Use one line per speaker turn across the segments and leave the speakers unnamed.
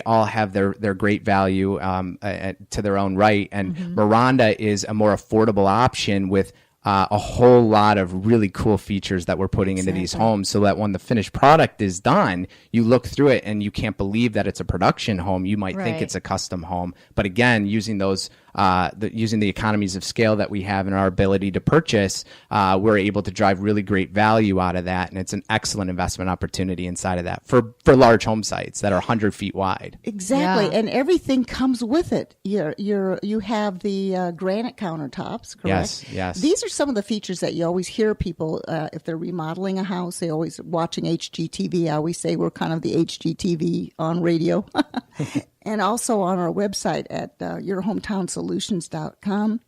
all have their great value to their own right. And Maronda is a more affordable option with a whole lot of really cool features that we're putting into these homes, so that when the finished product is done, you look through it and you can't believe that it's a production home. You might think it's a custom home. But again, using those using the economies of scale that we have and our ability to purchase, we're able to drive really great value out of that. And it's an excellent investment opportunity inside of that for large home sites that are 100 feet wide.
Exactly. Yeah. And everything comes with it. You have the granite countertops, correct?
Yes.
These are some of the features that you always hear people, if they're remodeling a house, they always watching HGTV. I always say we're kind of the HGTV on radio. And also on our website at yourhometownsolutions.com,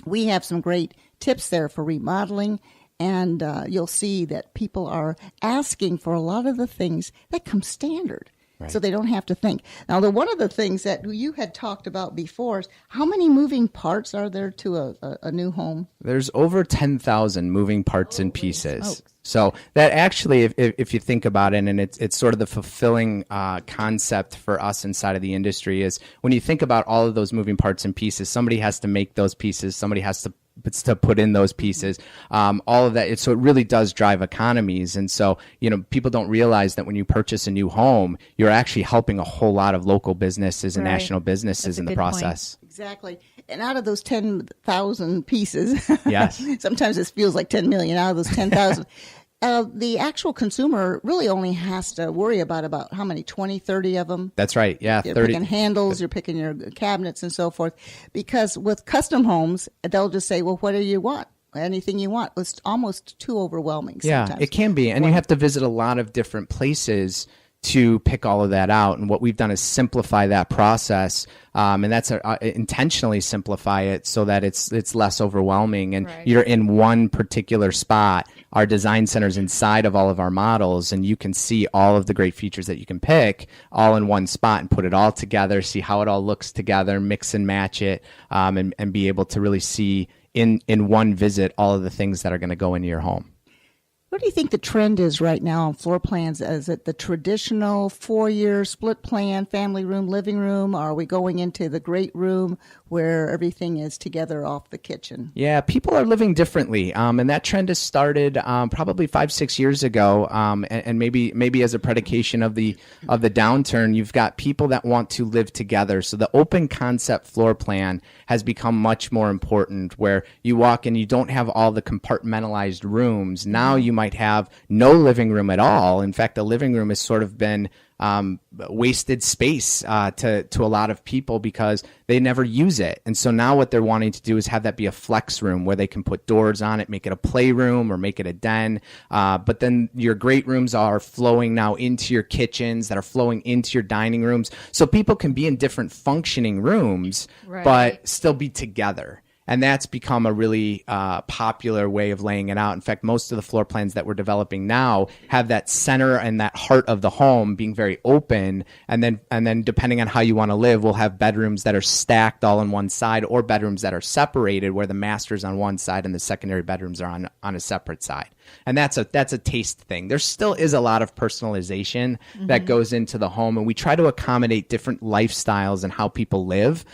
we have some great tips there for remodeling. And you'll see that people are asking for a lot of the things that come standard. Right. So they don't have to think. Now, one of the things that you had talked about before is how many moving parts are there to a new home?
There's over 10,000 moving parts and pieces. So that actually, if you think about it, and it's sort of the fulfilling concept for us inside of the industry, is when you think about all of those moving parts and pieces, somebody has to make those pieces, somebody has to put in those pieces, all of that. So it really does drive economies. And so, people don't realize that when you purchase a new home, you're actually helping a whole lot of local businesses and national businesses in the process.
Point. Exactly. And out of those 10,000 pieces,
yes,
sometimes it feels like 10 million out of those 10,000. The actual consumer really only has to worry about how many, 20, 30 of them?
That's right, yeah.
You're picking handles, you're picking your cabinets and so forth. Because with custom homes, they'll just say, well, what do you want? Anything you want. It's almost too overwhelming sometimes.
Yeah, it can be. And you have to visit a lot of different places to pick all of that out. And what we've done is simplify that process. And that's intentionally simplify it so that it's less overwhelming. And you're in one particular spot. Our design center's inside of all of our models, and you can see all of the great features that you can pick all in one spot and put it all together, see how it all looks together, mix and match it, and be able to really see in one visit all of the things that are going to go into your home.
What do you think the trend is right now on floor plans? Is it the traditional 4-year split plan, family room, living room? Or are we going into the great room where everything is together off the kitchen?
Yeah, people are living differently. And that trend has started probably 5-6 years ago. And maybe as a predication of the downturn, you've got people that want to live together. So the open concept floor plan has become much more important, where you walk in, you don't have all the compartmentalized rooms. Now you might have no living room at all. In fact, the living room has sort of been wasted space to a lot of people because they never use it. And so now what they're wanting to do is have that be a flex room where they can put doors on it, make it a playroom or make it a den. But then your great rooms are flowing now into your kitchens, that are flowing into your dining rooms. So people can be in different functioning rooms, but still be together. And that's become a really popular way of laying it out. In fact, most of the floor plans that we're developing now have that center and that heart of the home being very open. And then depending on how you want to live, we'll have bedrooms that are stacked all on one side, or bedrooms that are separated where the master's on one side and the secondary bedrooms are on a separate side. And that's a taste thing. There still is a lot of personalization that goes into the home, and we try to accommodate different lifestyles and how people live,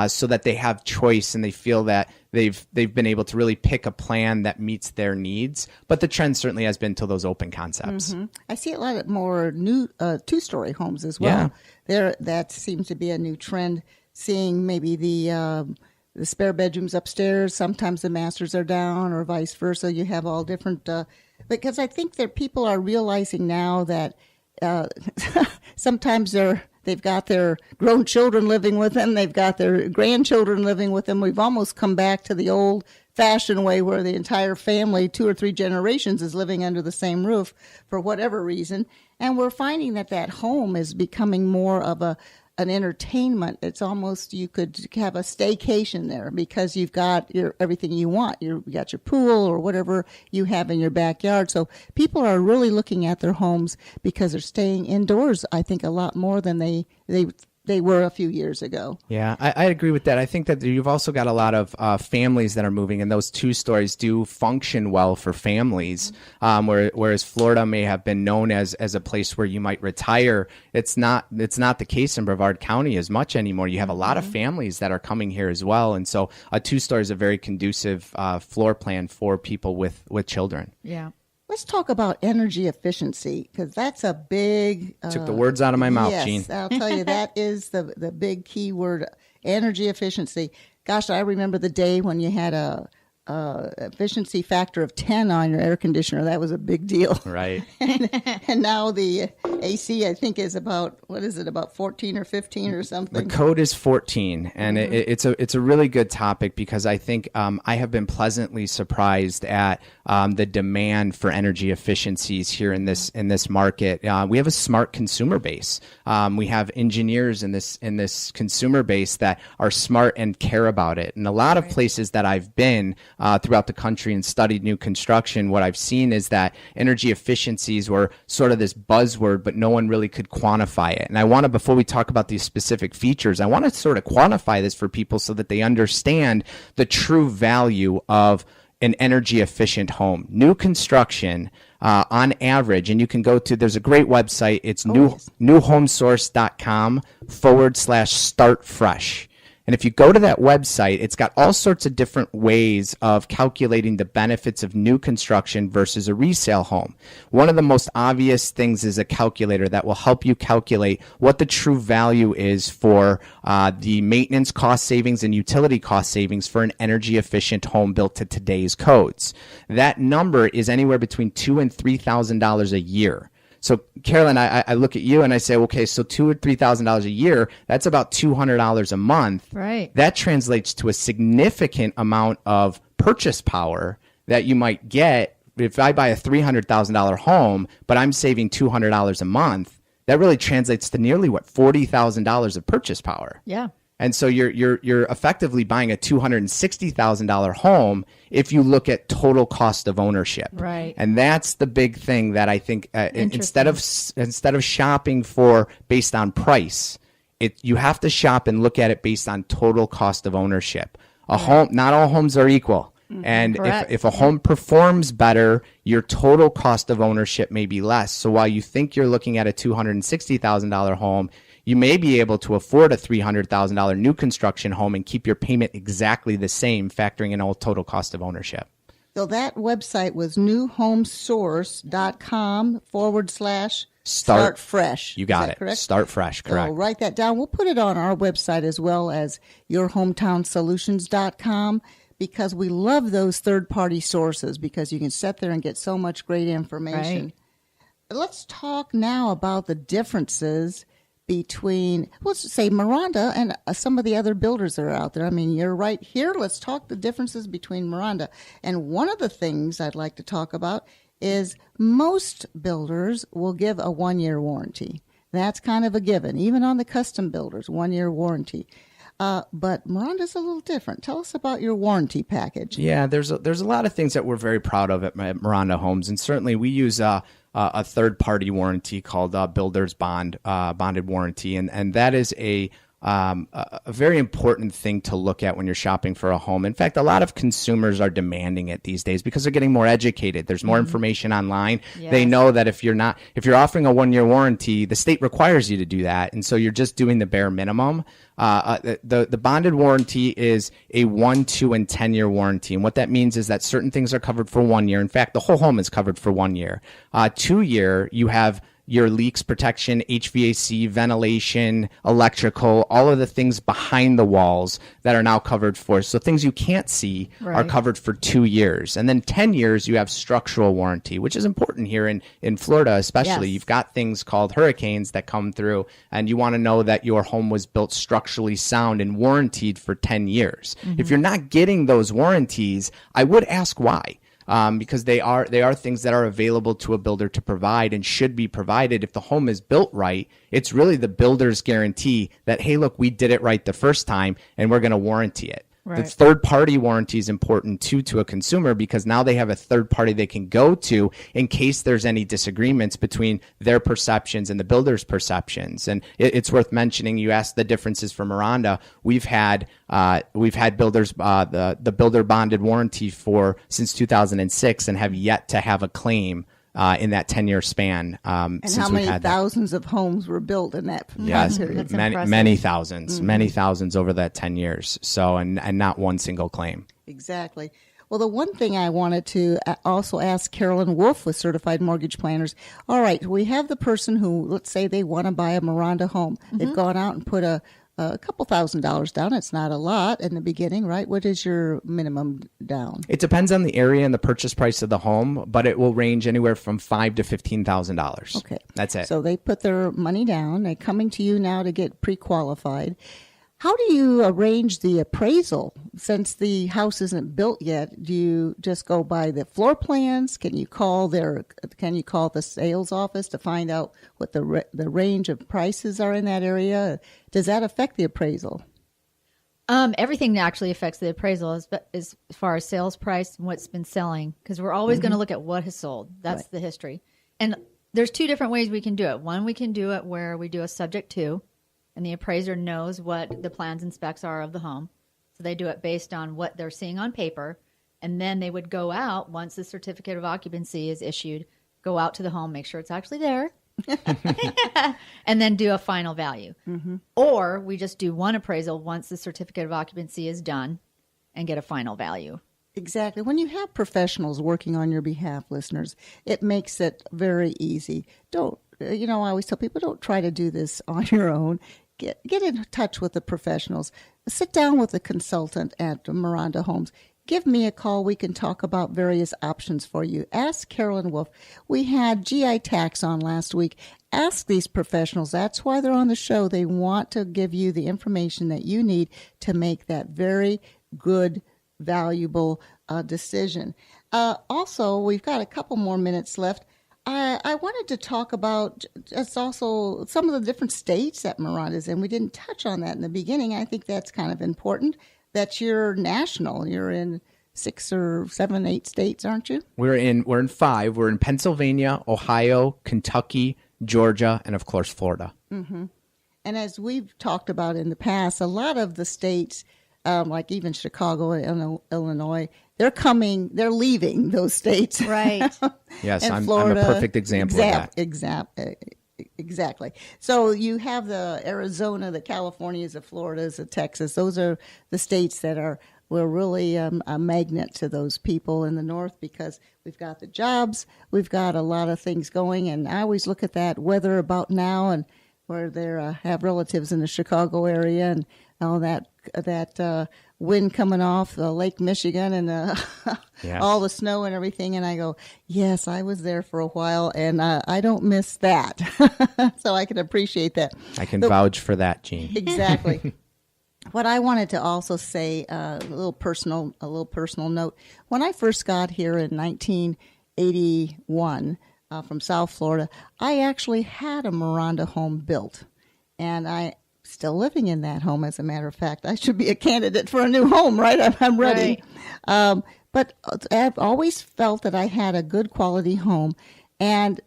so that they have choice and they feel that they've been able to really pick a plan that meets their needs. But the trend certainly has been to those open concepts.
I see a lot more new 2-story homes as well.
Yeah.
That seems to be a new trend, seeing maybe the spare bedrooms upstairs. Sometimes the masters are down, or vice versa. You have all different, because I think that people are realizing now that sometimes they've got their grown children living with them. They've got their grandchildren living with them. We've almost come back to the old-fashioned way where the entire family, 2 or 3 generations, is living under the same roof for whatever reason. And we're finding that home is becoming more of an entertainment. It's almost, you could have a staycation there because you've got everything you want. You got your pool or whatever you have in your backyard. So people are really looking at their homes because they're staying indoors, I think, a lot more than they they were a few years ago.
Yeah, I agree with that. I think that you've also got a lot of families that are moving, and those two stories do function well for families. Whereas Florida may have been known as a place where you might retire, it's not the case in Brevard County as much anymore. You have a lot of families that are coming here as well, and so a two-story is a very conducive floor plan for people with children.
Yeah.
Let's talk about energy efficiency, because that's a big...
Took the words out of my mouth,
yes,
Jean.
I'll tell you, that is the big key word, energy efficiency. Gosh, I remember the day when you had a efficiency factor of 10 on your air conditioner. That was a big deal.
Right.
And now the AC, I think, is about, about 14 or 15 or something?
The code is 14, and it's a really good topic because I think I have been pleasantly surprised at the demand for energy efficiencies here in this market. We have a smart consumer base. We have engineers in this consumer base that are smart and care about it. And a lot of places that I've been throughout the country and studied new construction, what I've seen is that energy efficiencies were sort of this buzzword, but no one really could quantify it. And I want to, before we talk about these specific features, I want to sort of quantify this for people so that they understand the true value of an energy efficient home. New construction, on average, and you can go to, there's a great website, it's newhomesource.com/start fresh. And if you go to that website, it's got all sorts of different ways of calculating the benefits of new construction versus a resale home. One of the most obvious things is a calculator that will help you calculate what the true value is for the maintenance cost savings and utility cost savings for an energy efficient home built to today's codes. That number is anywhere between $2,000 and $3,000 a year. So, Carolyn, I look at you and I say, okay, so $2,000 or $3,000 a year, that's about $200 a month.
Right.
That translates to a significant amount of purchase power that you might get if I buy a $300,000 home, but I'm saving $200 a month. That really translates to nearly $40,000 of purchase power.
Yeah.
And so you're effectively buying a $260,000 home if you look at total cost of ownership.
Right.
And that's the big thing that I think instead of shopping for based on price, you have to shop and look at it based on total cost of ownership. Home, not all homes are equal. And if a home performs better, your total cost of ownership may be less. So while you think you're looking at a $260,000 home, you may be able to afford a $300,000 new construction home and keep your payment exactly the same, factoring in all total cost of ownership.
So that website was newhomesource.com/start fresh.
You got it.
Correct?
Start fresh, correct.
So write that down. We'll put it on our website as well as yourhometownsolutions.com, because we love those third-party sources because you can sit there and get so much great information.
Right.
Let's talk now about the differences between, let's say, Maronda and some of the other builders that are out there. I mean, you're right here. Let's talk the differences between Maronda. And one of the things I'd like to talk about is most builders will give a 1-year warranty. That's kind of a given, even on the custom builders, 1-year warranty. But Maronda's a little different. Tell us about your warranty package.
Yeah, there's a lot of things that we're very proud of at Maronda Homes, and certainly we use a third-party warranty called Builder's Bonded Warranty, and that is a very important thing to look at when you're shopping for a home. In fact, a lot of consumers are demanding it these days because they're getting more educated. There's more information online.
Yes.
They know that if you're offering a 1-year warranty, the state requires you to do that, and so you're just doing the bare minimum. The bonded warranty is a 1, 2, and 10-year warranty. And what that means is that certain things are covered for 1 year. In fact, the whole home is covered for 1 year. 2-year, you have your leaks protection, HVAC, ventilation, electrical, all of the things behind the walls that are now covered for. So things you can't see are covered for 2 years. And then 10 years, you have structural warranty, which is important here in Florida, especially.
Yes.
You've got things called hurricanes that come through, and you want to know that your home was built structurally sound and warranted for 10 years. If you're not getting those warranties, I would ask why. Because they are things that are available to a builder to provide and should be provided. If the home is built right, it's really the builder's guarantee that, hey, look, we did it right the first time and we're going to warranty it. The third-party warranty is important too to a consumer, because now they have a third party they can go to in case there's any disagreements between their perceptions and the builder's perceptions. And it's worth mentioning, you asked the differences for Maronda. We've had builders the builder bonded warranty since 2006 and have yet to have a claim in that 10-year span.
And how many thousands of homes were built in that period?
Many thousands over that 10 years. So, and not one single claim.
Exactly. Well, the one thing I wanted to also ask Carolyn Wolfe with Certified Mortgage Planners. All right, we have the person who, let's say they want to buy a Maronda home. They've gone out and put a couple $1,000s down. It's not a lot in the beginning, right? What is your minimum down?
It depends on the area and the purchase price of the home, but it will range anywhere from $5,000 to $15,000.
Okay.
That's it.
So they put their money down. They're coming to you now to get pre-qualified. How do you arrange the appraisal? Since the house isn't built yet, do you just go by the floor plans? Can you call the sales office to find out what the range of prices are in that area? Does that affect the appraisal?
Everything actually affects the appraisal as far as sales price and what's been selling, because we're always going to look at what has sold. That's the history. And there's two different ways we can do it. One, we can do it where we do a subject to, and the appraiser knows what the plans and specs are of the home. So they do it based on what they're seeing on paper. And then they would go out, once the certificate of occupancy is issued, go out to the home, make sure it's actually there, and then do a final value. Or we just do one appraisal once the certificate of occupancy is done and get a final value.
Exactly. When you have professionals working on your behalf, listeners, it makes it very easy. I always tell people, don't try to do this on your own. Get in touch with the professionals. Sit down with a consultant at Maronda Homes. Give me a call. We can talk about various options for you. Ask Carolyn Wolfe. We had GI Tax on last week. Ask these professionals. That's why they're on the show. They want to give you the information that you need to make that very good, valuable decision. Also, we've got a couple more minutes left. I wanted to talk about just also some of the different states that Maronda's in. We didn't touch on that in the beginning. I think that's kind of important, that you're national. You're in 6 or 7, 8 states, aren't you?
We're in 5. We're in Pennsylvania, Ohio, Kentucky, Georgia, and of course, Florida.
And as we've talked about in the past, a lot of the states, like even Chicago and Illinois, they're leaving those states.
Right.
Yes,
and
I'm
Florida,
a perfect example of that.
Exactly. So you have the Arizona, the Californias, the Floridas, the Texas. Those are the states that we're really a magnet to those people in the north, because we've got the jobs, we've got a lot of things going, and I always look at that weather about now, and where they have relatives in the Chicago area, and all that wind coming off Lake Michigan and
Yes.
all the snow and everything. And I go, yes, I was there for a while, and I don't miss that. So I can appreciate that.
I can vouch for that, Jean.
Exactly. What I wanted to also say, a little personal note. When I first got here in 1981 from South Florida, I actually had a Maronda home built, and I still living in that home. As a matter of fact, I should be a candidate for a new home, right? I'm ready. Right. But I've always felt that I had a good quality home, and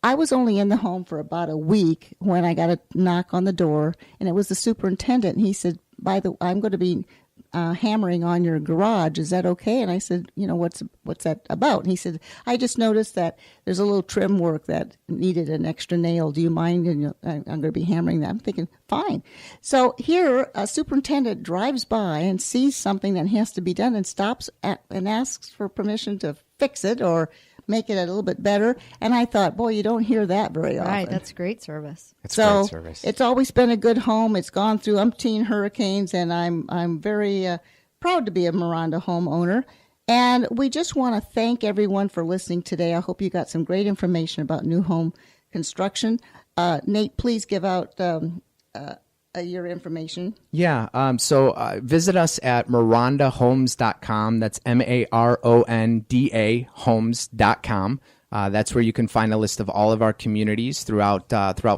I was only in the home for about a week when I got a knock on the door, and it was the superintendent. And he said, I'm going to be hammering on your garage. Is that okay? And I said, what's that about? And he said, I just noticed that there's a little trim work that needed an extra nail. Do you mind? And I'm going to be hammering that. I'm thinking, fine. So here, a superintendent drives by and sees something that has to be done and stops and asks for permission to fix it or make it a little bit better. And I thought, boy, you don't hear that very often.
Right, that's great service.
It's great service.
It's always been a good home. It's gone through umpteen hurricanes, and I'm very proud to be a Maronda homeowner. And we just want to thank everyone for listening today. I hope you got some great information about new home construction. Nate, please give out your information.
Yeah. So visit us at marondahomes.com. That's MARONDA homes.com. That's where you can find a list of all of our communities throughout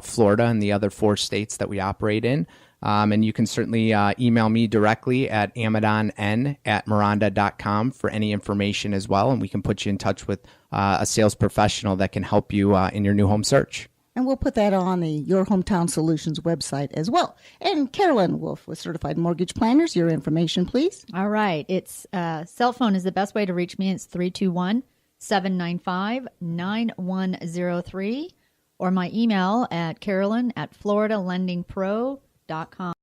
Florida and the other 4 states that we operate in. And you can certainly email me directly at amidon@maronda.com for any information as well. And we can put you in touch with a sales professional that can help you in your new home search.
And we'll put that on the Your Hometown Solutions website as well. And Carolyn Wolfe with Certified Mortgage Planners, your information, please.
All right. It's cell phone is the best way to reach me. It's 321-795-9103, or my email at carolyn@floridalendingpro.com.